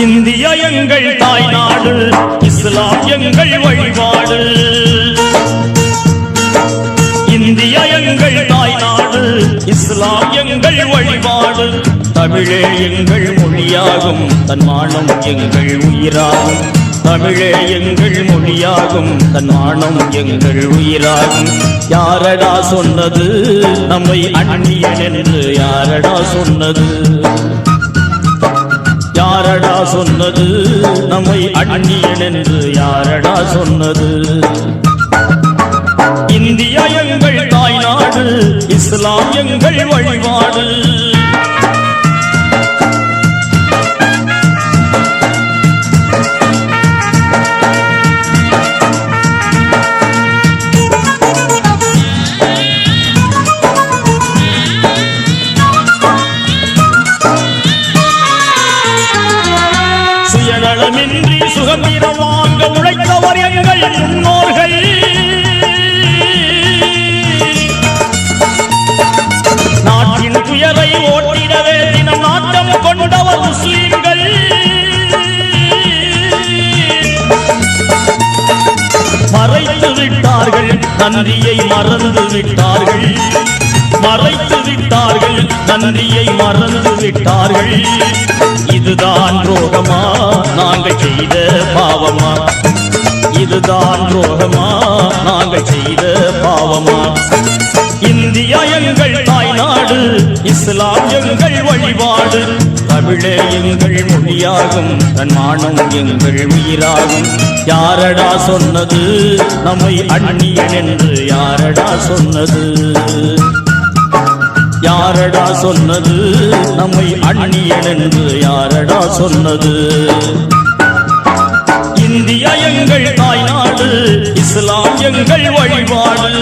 India எங்கள் தாய்நாடு, இஸ்லாம் எங்கள் வழிபாடு. இந்தியா எங்கள் தாய்நாடு, இஸ்லாம் எங்கள் வழிபாடு. தமிழே எங்கள் மொழியாகும், தன்மானம் எங்கள் உயிராகும். தமிழே எங்கள் மொழியாகும், தன்மானம் எங்கள் உயிராகும். யாரடா சொன்னது நம்மை அந்நியன் என்று? யாரடா சொன்னது? யாரடா சொன்னது நம்மை அந்நியன் என்று? யாரடா சொன்னது? இந்தியா எங்கள் தாய்நாடு, இஸ்லாம் எங்கள் வழிபாடு. சுயநலமின்றி சுதந்திரம் வாங்க உழைத்தவர் எங்கள் முன்னோர்கள். நாட்டின் துயரை ஓட்டிடவே தினம் நாட்டம் கொண்டவர் முஸ்லிம்கள். மறைத்து விட்டார்கள், நன்றியை மறந்து விட்டார்கள். மறைத்து விட்டார்கள், நன்றியை மறந்து விட்டார்கள். இதுதான் துரோகமா நாங்கள் செய்த பாவமா? இதுதான் துரோகமா நாங்கள் செய்த பாவமா? இந்தியா எங்கள் தாய்நாடு, இஸ்லாம் எங்கள் வழிபாடு. தமிழே எங்கள் மொழியாகும், தன்மானம் எங்கள் உயிராகும். யாரடா சொன்னது நம்மை அந்நியன் என்று? யாரடா சொன்னது? யாரடா சொன்னது நம்மை அந்நியன் என்று? யாரடா சொன்னது? இந்தியா எங்கள் தாய்நாடு, இஸ்லாம் எங்கள் வழிபாடு.